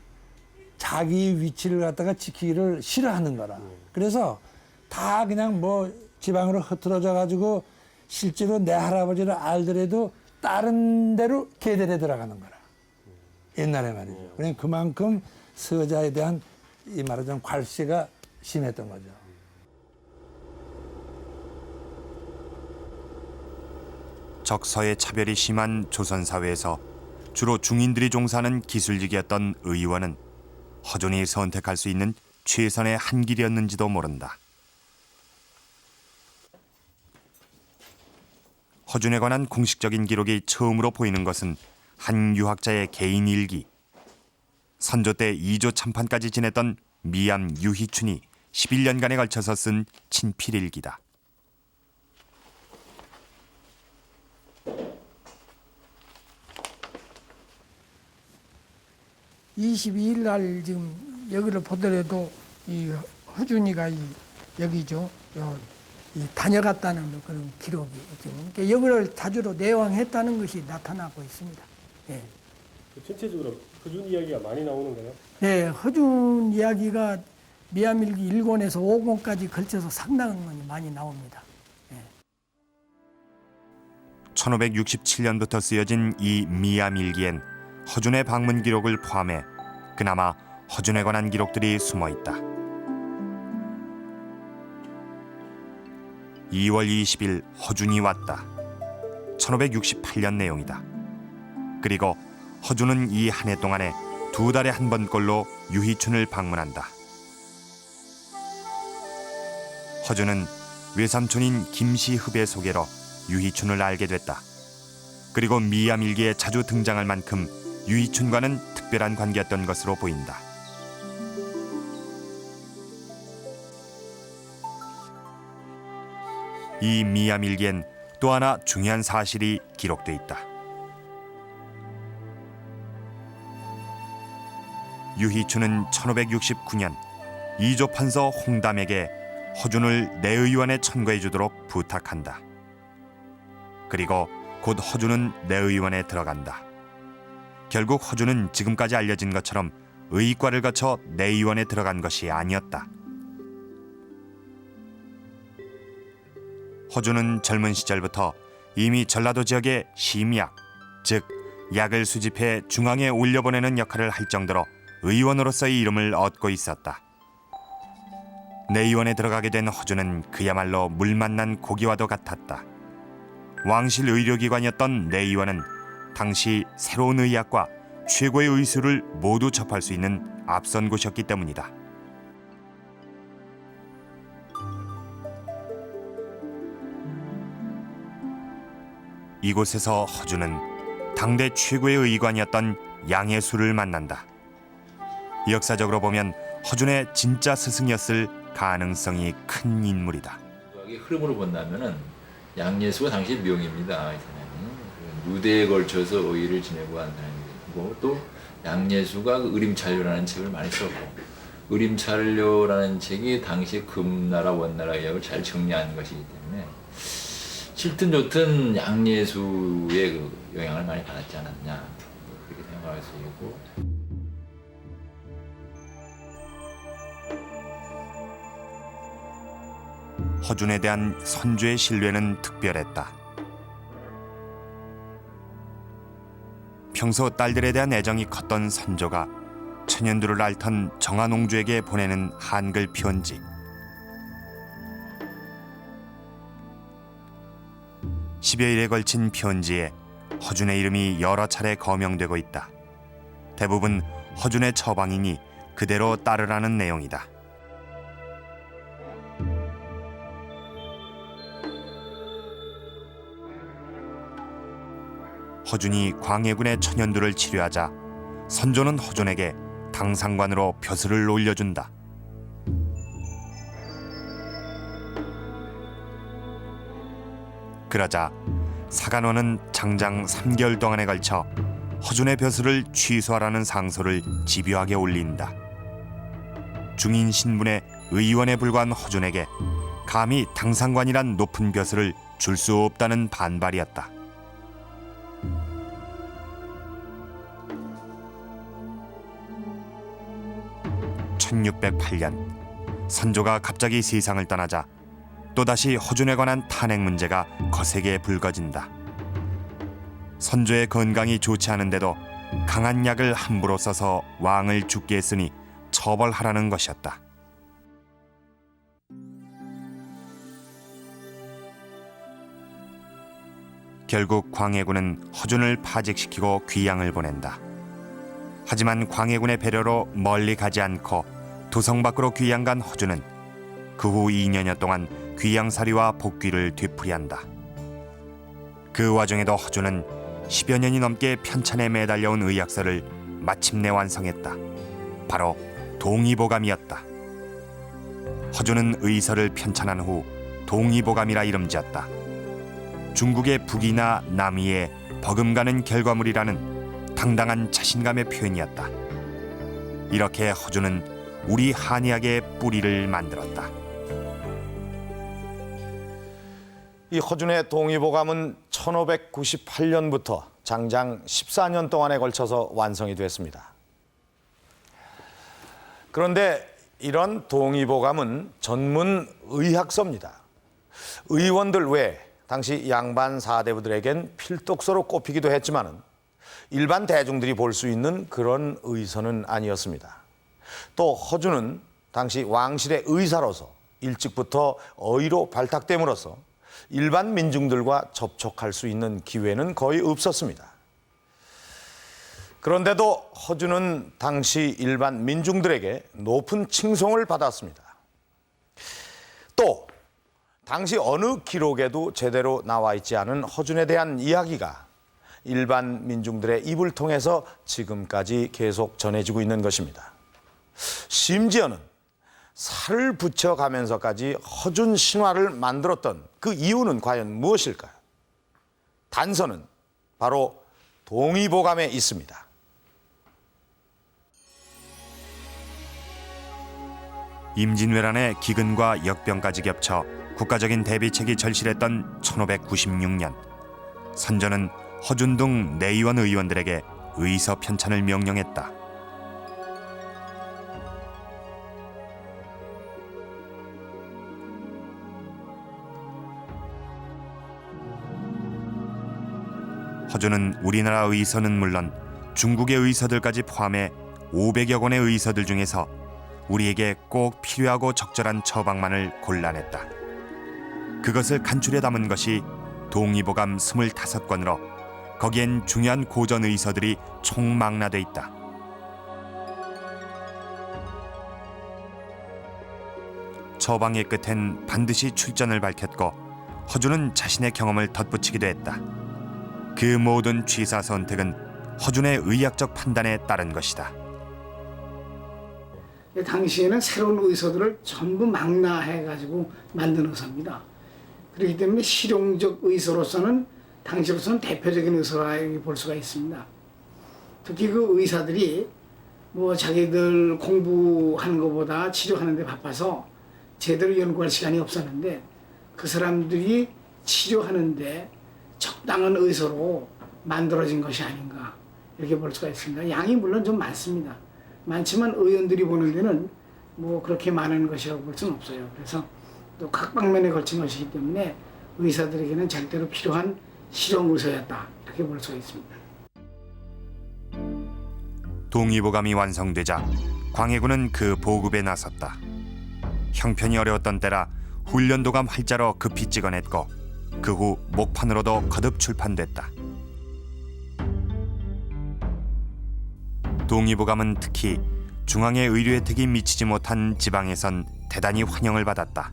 Speaker 16: 자기 위치를 갖다가 지키기를 싫어하는 거라. 그래서 다 그냥 뭐 지방으로 흩어져 가지고 실제로 내 할아버지를 알더라도 다른 데로 계대에 들어가는 거라. 옛날에 말이죠. 그냥 그만큼 서자에 대한 이 말하자면 괄세가 심했던 거죠.
Speaker 1: 적서의 차별이 심한 조선 사회에서 주로 중인들이 종사하는 기술직이었던 의원은 허준이 선택할 수 있는 최선의 한 길이었는지도 모른다. 허준에 관한 공식적인 기록이 처음으로 보이는 것은 한 유학자의 개인 일기. 선조 때 2조 참판까지 지냈던 미암 유희춘이 11년간에 걸쳐서 쓴 친필일기다.
Speaker 17: (22일) 날 지금 여기를 보더라도 이 허준이가 여기죠. 다녀갔다는 그런 기록이 지금 그러니까 여기를 자주로 내왕했다는 것이 나타나고 있습니다. 예.
Speaker 18: 전체적으로 허준 이야기가 많이 나오는가요?
Speaker 17: 네, 허준 이야기가 미암일기 1권에서 5권까지 걸쳐서 상당히 많이 나옵니다.
Speaker 1: 1567년부터 쓰여진 이 미암일기엔 허준의 방문 기록을 포함해 그나마 허준에 관한 기록들이 숨어있다. 2월 20일 허준이 왔다. 1568년 내용이다. 그리고 허준은 이 한 해 동안에 2달에 한 번꼴로 유희춘을 방문한다. 허준은 외삼촌인 김시흡의 소개로 유희춘을 알게 됐다. 그리고 미암일기에 자주 등장할 만큼 유희춘과는 특별한 관계였던 것으로 보인다. 이 미암일기엔 또 하나 중요한 사실이 기록돼 있다. 유희춘은 1569년 이조 판서 홍담에게 허준을 내의원에 천거해 주도록 부탁한다. 그리고 곧 허준은 내의원에 들어간다. 결국 허준은 지금까지 알려진 것처럼 의과를 거쳐 내의원에 들어간 것이 아니었다. 허준은 젊은 시절부터 이미 전라도 지역의 심약, 즉 약을 수집해 중앙에 올려보내는 역할을 할 정도로 의원으로서의 이름을 얻고 있었다. 내의원에 들어가게 된 허준은 그야말로 물 만난 고기와도 같았다. 왕실 의료기관이었던 내의원은 당시 새로운 의학과 최고의 의술을 모두 접할 수 있는 앞선 곳이었기 때문이다. 이곳에서 허준은 당대 최고의 의관이었던 양해수를 만난다. 역사적으로 보면 허준의 진짜 스승이었을 가능성이 큰 인물이다.
Speaker 9: 흐름으로 본다면은 양예수가 당시 명입니다. 이 사람이 누대에 걸쳐서 의의를 지내고 한 사람이고, 또 양예수가 그 의림찰료라는 책을 많이 썼고, 의림찰료라는 책이 당시 금나라 원나라 의학을 잘 정리한 것이기 때문에 싫든 좋든 양예수의 그 영향을 많이 받았지 않았냐, 그렇게 생각할 수 있고.
Speaker 1: 허준에 대한 선조의 신뢰는 특별했다. 평소 딸들에 대한 애정이 컸던 선조가 천연두를 앓던 정한옹주에게 보내는 한글 편지. 10여일에 걸친 편지에 허준의 이름이 여러 차례 거명되고 있다. 대부분 허준의 처방이니 그대로 따르라는 내용이다. 허준이 광해군의 천연두를 치료하자 선조는 허준에게 당상관으로 벼슬을 올려준다. 그러자 사간원은 장장 3개월 동안에 걸쳐 허준의 벼슬을 취소하라는 상소를 집요하게 올린다. 중인 신분의 의원에 불과한 허준에게 감히 당상관이란 높은 벼슬을 줄 수 없다는 반발이었다. (1608년) 선조가 갑자기 세상을 떠나자 또다시 허준에 관한 탄핵 문제가 거세게 불거진다. 선조의 건강이 좋지 않은데도 강한 약을 함부로 써서 왕을 죽게 했으니 처벌하라는 것이었다. 결국 광해군은 허준을 파직시키고 귀양을 보낸다. 하지만 광해군의 배려로 멀리 가지 않고 도성 밖으로 귀양 간 허준은 그 후 2년여 동안 귀양살이와 복귀를 되풀이한다. 그 와중에도 허준은 10여 년이 넘게 편찬에 매달려온 의학서를 마침내 완성했다. 바로 동의보감이었다. 허준은 의서를 편찬한 후 동의보감이라 이름지었다. 중국의 북이나 남이에 버금가는 결과물이라는 당당한 자신감의 표현이었다. 이렇게 허준은 우리 한의학의 뿌리를 만들었다.
Speaker 2: 이 허준의 동의보감은 1598년부터 장장 14년 동안에 걸쳐서 완성이 됐습니다. 그런데 이런 동의보감은 전문 의학서입니다. 의원들 외에 당시 양반 사대부들에겐 필독서로 꼽히기도 했지만은 일반 대중들이 볼 수 있는 그런 의서는 아니었습니다. 또 허준은 당시 왕실의 의사로서 일찍부터 어의로 발탁됨으로써 일반 민중들과 접촉할 수 있는 기회는 거의 없었습니다. 그런데도 허준은 당시 일반 민중들에게 높은 칭송을 받았습니다. 또 당시 어느 기록에도 제대로 나와 있지 않은 허준에 대한 이야기가 일반 민중들의 입을 통해서 지금까지 계속 전해지고 있는 것입니다. 심지어는 살을 붙여가면서까지 허준 신화를 만들었던 그 이유는 과연 무엇일까요? 단서는 바로 동의보감에 있습니다.
Speaker 1: 임진왜란의 기근과 역병까지 겹쳐 국가적인 대비책이 절실했던 1596년 선조는 허준 등 내의원 의원들에게 의서 편찬을 명령했다. 허준은 우리나라 의서는 물론 중국의 의서들까지 포함해 500여 권의 의서들 중에서 우리에게 꼭 필요하고 적절한 처방만을 골라냈다. 그것을 간추려 담은 것이 동의보감 25권으로 거기엔 중요한 고전 의서들이 총망라돼 있다. 처방의 끝엔 반드시 출전을 밝혔고 허준은 자신의 경험을 덧붙이기도 했다. 그 모든 취사 선택은 허준의 의학적 판단에 따른 것이다.
Speaker 11: 당시에는 새로운 의서들을 전부 망라해가지고 만든 의서입니다. 그렇기 때문에 실용적 의서로서는 당시로서는 대표적인 의서라고 볼 수가 있습니다. 특히 그 의사들이 뭐 자기들 공부하는 것보다 치료하는 데 바빠서 제대로 연구할 시간이 없었는데 그 사람들이 치료하는데 적당한 의서로 만들어진 것이 아닌가 이렇게 볼 수가 있습니다. 양이 물론 좀 많습니다. 많지만 의원들이 보는 데는 뭐 그렇게 많은 것이라고 볼 수는 없어요. 그래서 또 각 방면에 걸친 것이기 때문에 의사들에게는 절대로 필요한 실용 의서였다 이렇게 볼 수가 있습니다.
Speaker 1: 동의보감이 완성되자 광해군은 그 보급에 나섰다. 형편이 어려웠던 때라 훈련도감 활자로 급히 찍어냈고 그 후 목판으로도 거듭 출판됐다. 동의보감은 특히 중앙의 의료 혜택이 미치지 못한 지방에선 대단히 환영을 받았다.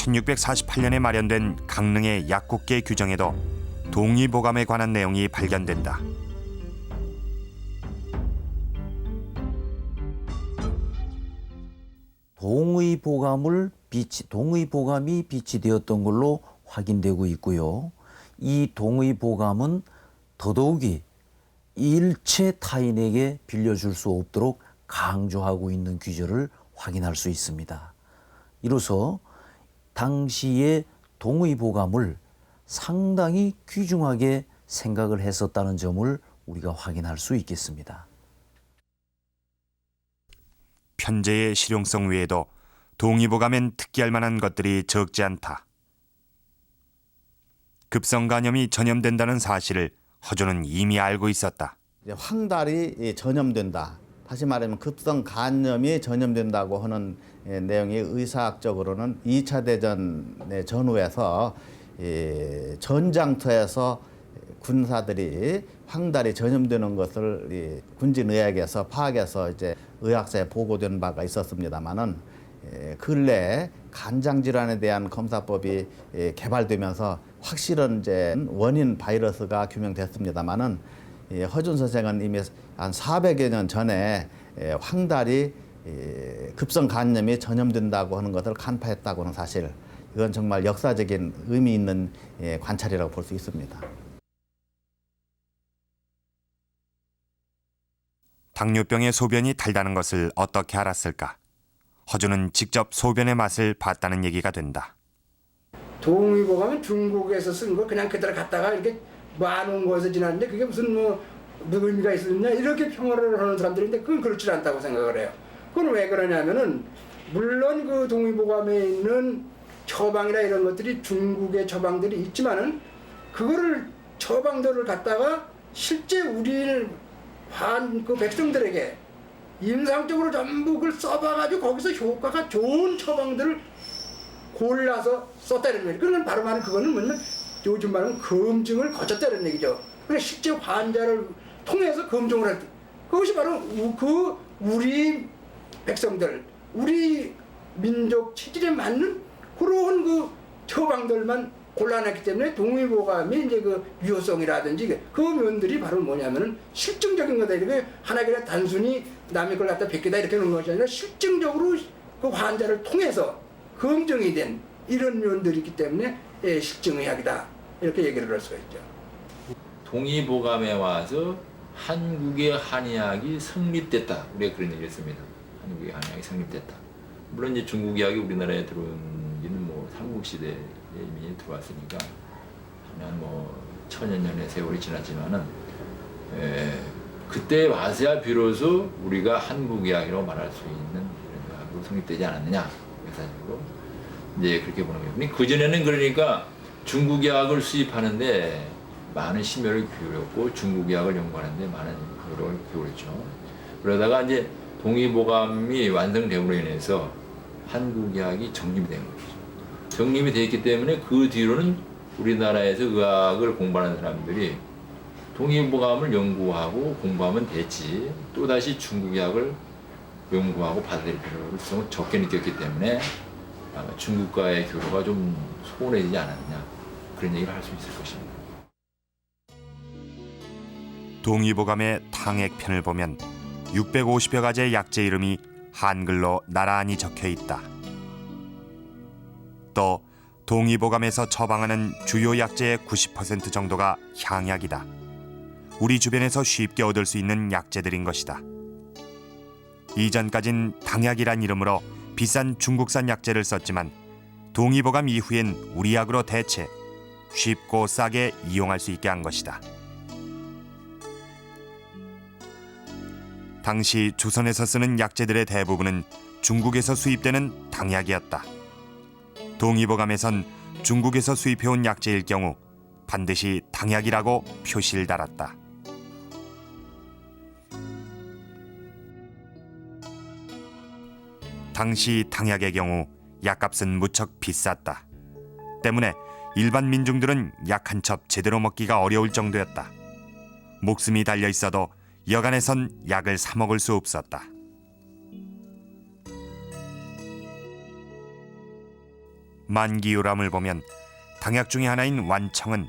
Speaker 1: 1648년에 마련된 강릉의 약국계 규정에도 동의보감에 관한 내용이 발견된다.
Speaker 19: 동의보감이 비치되었던 걸로 확인되고 있고요. 이 동의보감은 더더욱이 일체 타인에게 빌려줄 수 없도록 강조하고 있는 규정을 확인할 수 있습니다. 이로써 당시의 동의보감을 상당히 귀중하게 생각을 했었다는 점을 우리가 확인할 수 있겠습니다.
Speaker 1: 편제의 실용성 외에도 동의보감엔 특기할 만한 것들이 적지 않다. 급성간염이 전염된다는 사실을 허준은 이미 알고 있었다.
Speaker 6: 황달이 전염된다. 다시 말하면 급성간염이 전염된다고 하는 내용이 의사학적으로는 2차 대전 전후에서 전장터에서 군사들이 황달이 전염되는 것을 군진의학에서 파악해서 이제 의학사에 보고된 바가 있었습니다만은 근래 간장 질환에 대한 검사법이 개발되면서 확실한 이제 원인 바이러스가 규명됐습니다만은 허준 선생은 이미 한 400여 년 전에 황달이 급성 간염이 전염된다고 하는 것을 간파했다고 하는 사실, 이건 정말 역사적인 의미 있는 관찰이라고 볼 수 있습니다.
Speaker 1: 당뇨병의 소변이 달다는 것을 어떻게 알았을까? 허준은 직접 소변의 맛을 봤다는 얘기가 된다.
Speaker 11: 동의보감은 중국에서 쓴 거 그냥 그대로 갖다가 이렇게 많은 곳에서 지났는데 그게 무슨 의미가 있었냐 이렇게 평가를 하는 사람들인데 그건 그렇지 않다고 생각을 해요. 그건 왜 그러냐면은 물론 그 동의보감에 있는 처방이나 이런 것들이 중국의 처방들이 있지만은 그거를 처방들을 갖다가 실제 우리 그 백성들에게 임상적으로 전부 그걸 써봐가지고 거기서 효과가 좋은 처방들을 골라서 썼다는 거예요. 그러면 바로 말은 그거는 뭐냐면 요즘 말은 검증을 거쳤다는 얘기죠. 그러니까 실제 환자를 통해서 검증을 했다. 그것이 바로 그 우리 백성들, 우리 민족 체질에 맞는 그런 그 처방들만 골라냈기 때문에 동의보감이 이제 그 유효성이라든지 그 면들이 바로 뭐냐면은 실증적인 거다. 이게 하나 그냥 단순히 남의 걸 갖다 베끼다 이렇게 하는 것이 아니라 실증적으로 그 환자를 통해서 검증이 된 이런 면들이 있기 때문에 실증의학이다 이렇게 얘기를 할 수가 있죠.
Speaker 9: 동의보감에 와서 한국의 한의학이 성립됐다. 우리가 그런 얘기를 했습니다. 한국의 한의학이 성립됐다. 물론 이제 중국의학이 우리나라에 들어온 지는 뭐 삼국시대에 이미 들어왔으니까 한 뭐 천여 년의 세월이 지났지만은 그때 와서야 비로소 우리가 한국의학이라고 말할 수 있는 그런 의학으로 성립되지 않았느냐. 그래가지고 이제 그렇게 보는 거예요. 그 전에는 그러니까 중국의학을 수입하는데 많은 심혈을 기울였고 중국의학을 연구하는데 많은 노력을 기울였죠. 그러다가 이제 동의보감이 완성됨으로 인해서 한국의학이 정립이 된 거죠. 정립이 되었기 때문에 그 뒤로는 우리나라에서 의학을 공부하는 사람들이 동의보감을 연구하고 공부하면 됐지 또다시 중국의학을 연구하고 받아들일 필요성을 적게 느꼈기 때문에 아마 중국과의 교류가 좀 소원해지지 않았느냐 그런 얘기를 할 수 있을 것입니다.
Speaker 1: 동의보감의 탕액편을 보면 650여 가지의 약재 이름이 한글로 나란히 적혀 있다. 또 동의보감에서 처방하는 주요 약재의 90% 정도가 향약이다. 우리 주변에서 쉽게 얻을 수 있는 약재들인 것이다. 이전까진 당약이란 이름으로 비싼 중국산 약재를 썼지만 동의보감 이후엔 우리 약으로 대체 쉽고 싸게 이용할 수 있게 한 것이다. 당시 조선에서 쓰는 약재들의 대부분은 중국에서 수입되는 당약이었다. 동의보감에선 중국에서 수입해온 약재일 경우 반드시 당약이라고 표시를 달았다. 당시 당약의 경우 약값은 무척 비쌌다. 때문에 일반 민중들은 약 한 첩 제대로 먹기가 어려울 정도였다. 목숨이 달려 있어도 여간에선 약을 사 먹을 수 없었다. 만기요람을 보면 당약 중의 하나인 완청은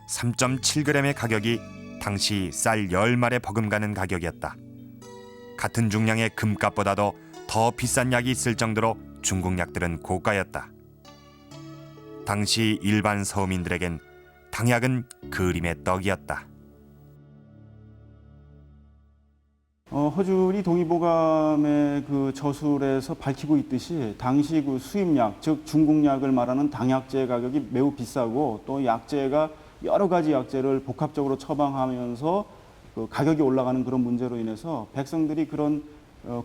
Speaker 1: 3.7g의 가격이 당시 쌀 10말에 버금가는 가격이었다. 같은 중량의 금값보다도 더 비싼 약이 있을 정도로 중국 약들은 고가였다. 당시 일반 서민들에겐 당약은 그림의 떡이었다.
Speaker 10: 허준이 동의보감의 그 저술에서 밝히고 있듯이 당시 그 수입약, 즉 중국약을 말하는 당약제 가격이 매우 비싸고 또 약제가 여러 가지 약제를 복합적으로 처방하면서 그 가격이 올라가는 그런 문제로 인해서 백성들이 그런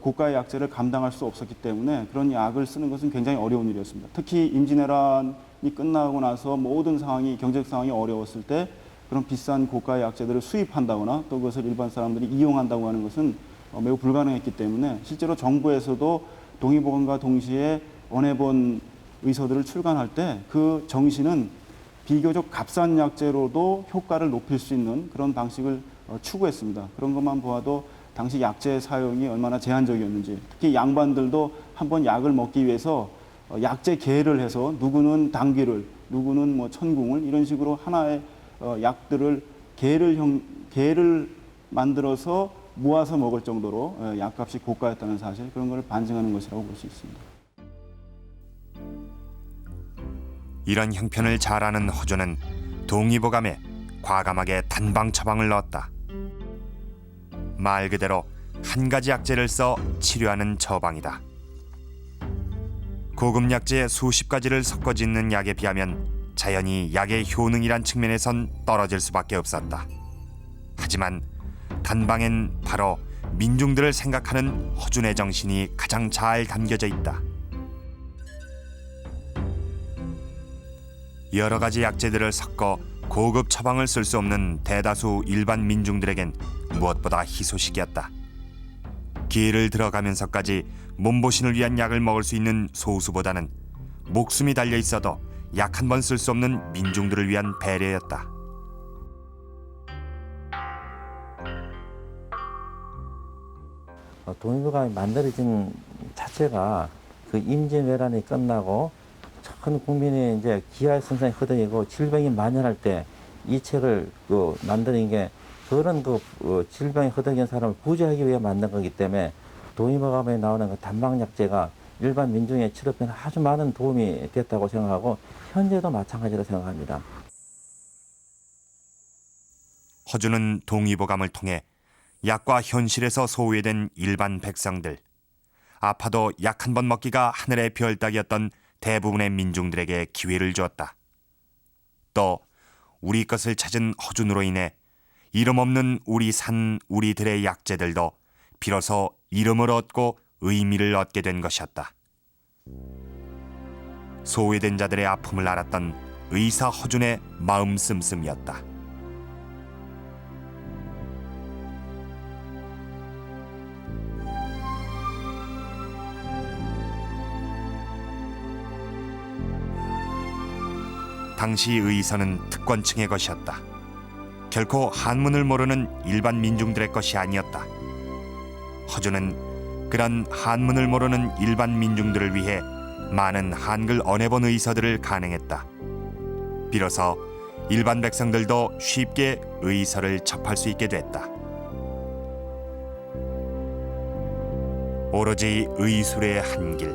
Speaker 10: 고가의 약제를 감당할 수 없었기 때문에 그런 약을 쓰는 것은 굉장히 어려운 일이었습니다. 특히 임진왜란이 끝나고 나서 모든 상황이 경제적 상황이 어려웠을 때 그런 비싼 고가의 약제들을 수입한다거나 또 그것을 일반 사람들이 이용한다고 하는 것은 매우 불가능했기 때문에 실제로 정부에서도 동의보감과 동시에 원해본 의서들을 출간할 때 그 정신은 비교적 값싼 약제로도 효과를 높일 수 있는 그런 방식을 추구했습니다. 그런 것만 보아도 당시 약제 사용이 얼마나 제한적이었는지, 특히 양반들도 한번 약을 먹기 위해서 약제 계를 해서 누구는 당귀를, 누구는 뭐 천궁을 이런 식으로 하나의 약들을 계를 만들어서 모아서 먹을 정도로 약값이 고가였다는 사실, 그런 걸 반증하는 것이라고 볼 수 있습니다.
Speaker 1: 이런 형편을 잘 아는 허준은 동의보감에 과감하게 단방 처방을 넣었다. 말 그대로 한 가지 약제를 써 치료하는 처방이다. 고급 약제 수십 가지를 섞어 짓는 약에 비하면 자연히 약의 효능이란 측면에선 떨어질 수밖에 없었다. 하지만 단방엔 바로 민중들을 생각하는 허준의 정신이 가장 잘 담겨져 있다. 여러 가지 약제들을 섞어 고급 처방을 쓸 수 없는 대다수 일반 민중들에겐 무엇보다 희소식이었다. 기회를 들어가면서까지 몸보신을 위한 약을 먹을 수 있는 소수보다는 목숨이 달려 있어도 약 한 번 쓸 수 없는 민중들을 위한 배려였다.
Speaker 5: 동의보감이 만들어진 자체가 그 임진왜란이 끝나고 전 국민이 이제 기할 선상에 허덕이고 질병이 만연할 때 이 책을 만드는 게 그런 질병에 허덕인 사람을 구제하기 위해 만든 거기 때문에 동의보감에 나오는 그 단방약제가 일반 민중의 치료편에 아주 많은 도움이 됐다고 생각하고 현재도 마찬가지로 생각합니다.
Speaker 1: 허준은 동의보감을 통해 약과 현실에서 소외된 일반 백성들, 아파도 약 한 번 먹기가 하늘의 별 따기였던 대부분의 민중들에게 기회를 주었다. 또 우리 것을 찾은 허준으로 인해 이름 없는 우리 산 우리들의 약제들도 비로소 이름을 얻고 의미를 얻게 된 것이었다. 소외된 자들의 아픔을 알았던 의사 허준의 마음 씀씀이었다. 당시 의서는 특권층의 것이었다. 결코 한문을 모르는 일반 민중들의 것이 아니었다. 허준은 그런 한문을 모르는 일반 민중들을 위해 많은 한글 언해본 의서들을 간행했다. 비로소 일반 백성들도 쉽게 의서를 접할 수 있게 됐다. 오로지 의술의 한 길,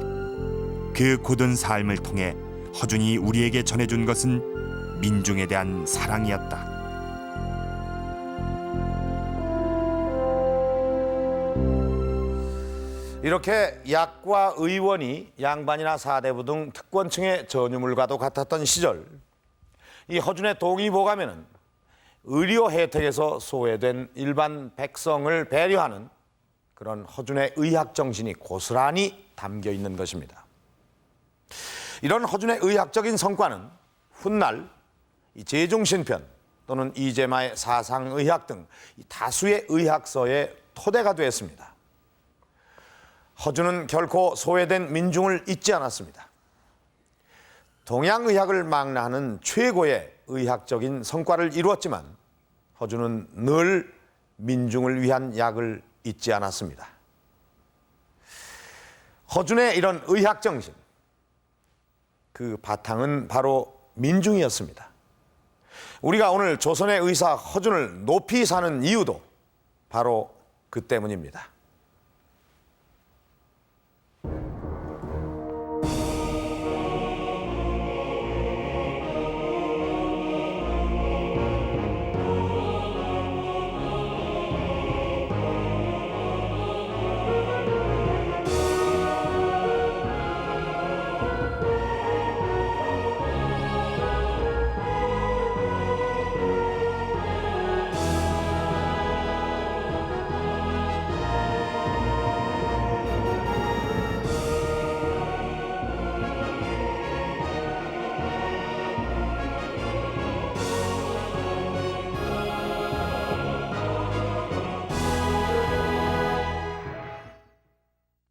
Speaker 1: 그 고든 삶을 통해 허준이 우리에게 전해준 것은 민중에 대한 사랑이었다.
Speaker 2: 이렇게 약과 의원이 양반이나 사대부 등 특권층의 전유물과도 같았던 시절, 이 허준의 동의보감에는 의료 혜택에서 소외된 일반 백성을 배려하는 그런 허준의 의학 정신이 고스란히 담겨 있는 것입니다. 이런 허준의 의학적인 성과는 훗날 제중신편 또는 이재마의 사상의학 등 다수의 의학서의 토대가 되었습니다. 허준은 결코 소외된 민중을 잊지 않았습니다. 동양의학을 망라하는 최고의 의학적인 성과를 이루었지만 허준은 늘 민중을 위한 약을 잊지 않았습니다. 허준의 이런 의학 정신, 그 바탕은 바로 민중이었습니다. 우리가 오늘 조선의 의사 허준을 높이 사는 이유도 바로 그 때문입니다.